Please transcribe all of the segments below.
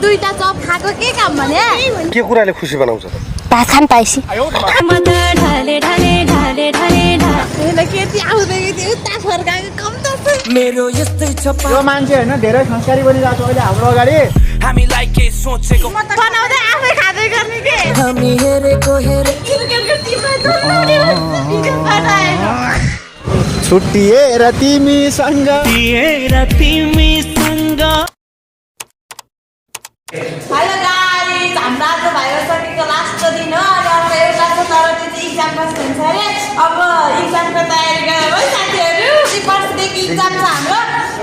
दुईटा चप खाएको के काम भने के कुराले खुसी बनाउँछ त भात खान पाएपछि मेरो यस्तै छ यो मान्छे हैन धेरै संस्कारी बनिरहेको छ अहिले हाम्रो अगाडि हामीलाई के सोचेको बनाउँदै आफै खाँदै गर्ने के हामी हेरेको हेरे छुट्टिएर तिमीसँग हेलो गाइस हाम्रो आज भाइरल सकेको लास्टको दिन हो अनि अब एउटा छ तर त्यो चाहिँ इक्जाम पछि हुन्छ अरे अब इक्जामको तयारी गरेर है साथीहरू यो पर्सिदेखि इक्जाम छ हाम्रो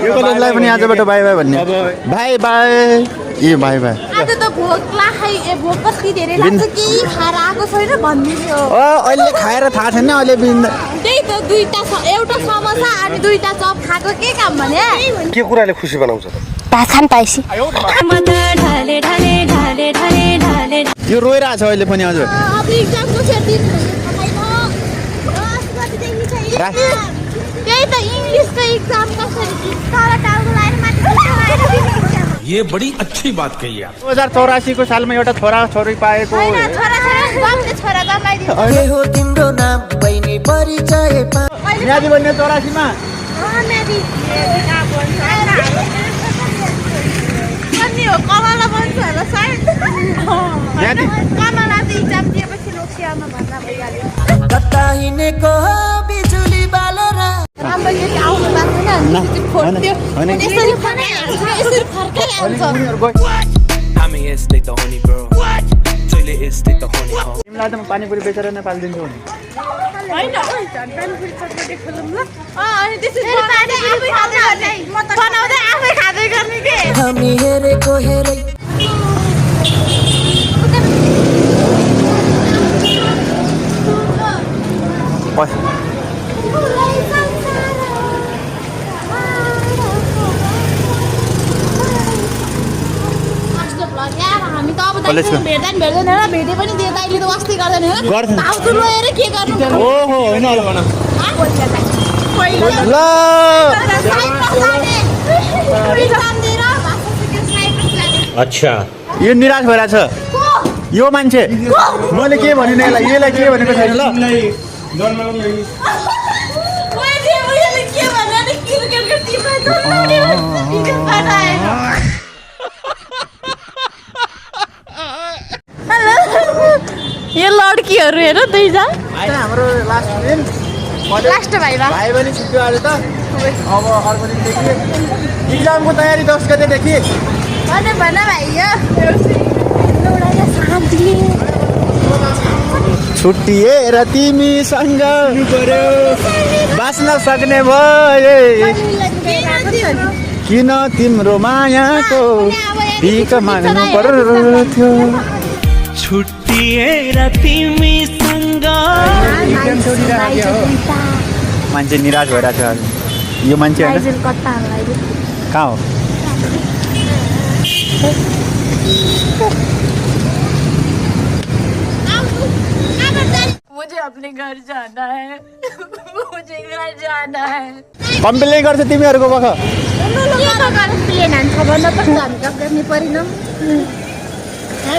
यो कलेजलाई पनि आजबाट बाई बाई भन्ने by by A by by आज त भोक लाग्यो ए भोक कति धेरै लाग्छ कि खाएर आएको छैन भनिदिनु ओ अहिले खाएर थाहा छैन अहिले त्यही त दुईटा एउटा समोसा अनि दुईटा चप खाएको के काम भने के कुराले खुसी बनाउँछ त भात खान पाएपछि यो रोइरहेछ अहिले पनि हजुर अब इक्जामको सेटिङ त्यही त इङ्ग्लिसको इक्जाम कसरी तर टाउको लाएर माथि ये बड़ी अच्छी बात कही आप 2084 को सालमा एउटा छोरा छोरी पाएको हैन छोरा छोरा जमाइदिनु के हो तिम्रो नाम बहिनी परिचय म्यादी बन्ने 84 मा म्यादी अनि हो कमला बन्छ होला सायद म्यादी कमला त इक्जाम दिएपछि लोकसेवामा भन्दा भइहाल्यो कता हिँडेको बिजुली बालेर राम्रो यति आउनु लाग्दैन यसरी फर्कै आउँछ हामी यस्तै त हो नि ब्रो जहिले यस्तै त हो नि हो तिमीलाई त म पानीपुरी बेचेर नै पाल्दिन्छु नि हैन पानीपुरी चटपटी खोलौँ ल अनि त्यसरी बनाउँदै आफै खाँदै गर्ने के हामी हेरेको हेरै हामी त अब भेट्दैन होला भेटे पनि त्यो दाइले त वास्ती गर्दैन होला भाउजू लोएर के गर्नु ओहो हैन ल अच्छा यो निराश भइरहेछ यो मान्छे मैले के भनेन यसलाई के भनेको छैन ल यो लड्कीहरू हेर दुईजना हाम्रो लास्ट दिन लास्ट भाइ भाइ पनि छुट्यो अहिले त अब अर्को दिनदेखि इक्जामको तयारी 10 गतेदेखि भन भाइ यो छुट्टिएर तिमीसँग बाँच्न सक्ने भए किन तिम्रो मायाको भिख माग्नु पर्थ्यो छुट्टिएर तिमीसँग मान्छे निराश भइरहेको छ यो मान्छे होइन कहाँ हो मुझे अपने घर जाना है मुझे घर जाना है कम्प्लेन गर्छ तिमीहरूको बख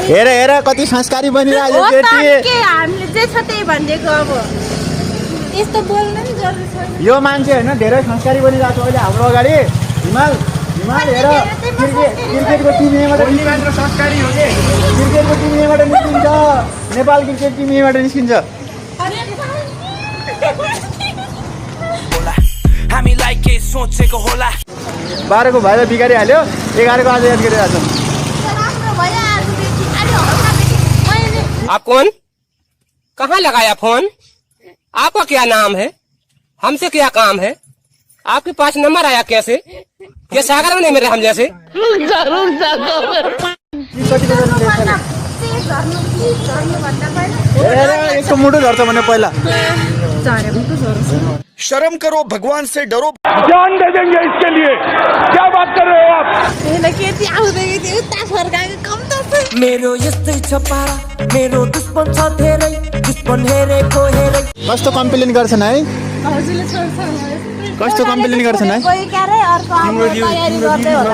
हेर हेर कति संस्कारी बनिरहेको केटी हामीले जे छ त्यही भनिदिएको अब यस्तो बोल्नु नि जरुरी छ यो मान्छे होइन धेरै संस्कारी बनिरहेको छ अहिले हाम्रो अगाडि हिमाल हेर क्रिकेटको टिम एबाट संस्कारी हो के क्रिकेटको टिम एबाट निस्किन्छ नेपाल क्रिकेट टिम एबाट निस्किन्छ हामीलाई के सोचेको होला 12 को भाइलाई बिगारिहाल्यो 11 को आज याद गरिरहेको छ आप कौन? कहाँ लगाया फोन? आपका क्या नाम है? हमसे क्या काम है? आपके पास नंबर आया कैसे? ये सागर में नहीं मेरे हम जैसे? यसको मुटु झर्छ भने पहिला शर्म करो भगवान से डरो जान दे देंगे इसके लिए क्या बात कर रहे हो आप मेरो यस्तै छ पारा मेरो दुश्मन छ धेरै दुश्मन हेरेको हेरै कस्तो कम्प्लेन गर्छन् है कस्तो कम्प्लेन गर्छन् है कोही क्यारे अर्को आउनु तयारी गर्दै होला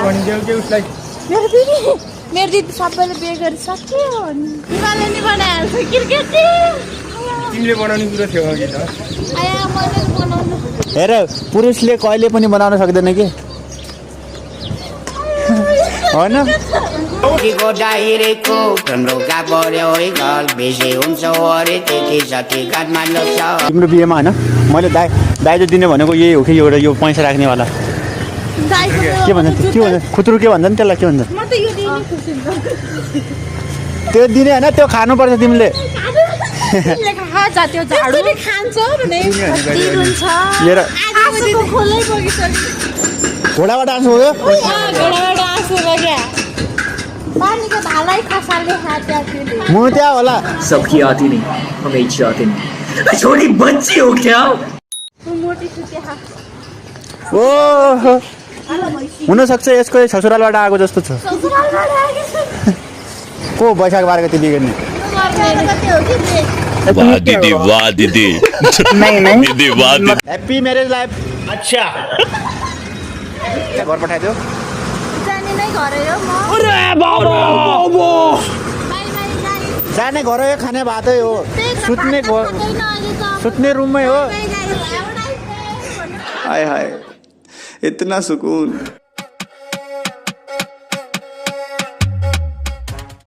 मेरो दिदी सबैले बिहे गरिसक्यो हिमालले नि बनाइहाल्छ क्रिकेट तिमीले बनाउने कुरा थियो अघि त आया मैले बनाउनु हेर पुरुषले कहिले पनि बनाउन सक्दैन कि होइन तिम्रो बिहेमा होइन मैले दाइजो दिने भनेको यही हो कि एउटा यो पैसा राख्नेवाला के भन्छ खुत्रू के भन्छ नि त्यसलाई के भन्छ म त यो दिने खुसी त्यो दिने होइन त्यो खानुपर्छ तिमीले तिमीले खान्छ त्यो झाडु खान्छ भने कति रुन्छ लिएर आँसुको खोलै बगिसक्यो घोडाबाट आँसु हो घोडाबाट आँसु बग्या पानीको धालै खसाल्दै खात्या त्यसले म त्यहाँ होला सबकी आती नहीं हमें इच्छा आती नहीं छोटी बच्ची हो क्या मोटी सुत्या ओ हुनसक्छ यसको ससुरालबाट आएको जस्तो छ को वैशाख 12 गते बिहे गर्ने वाह दीदी दीदी वाह दीदी ह्याप्पी म्यारेज लाइफ अच्छा घर पठाइदियो जाने नै घर हो म जाने घर हो खाने भातै हो सुत्ने रुममै हो बाई हाय हाय इतना सुकून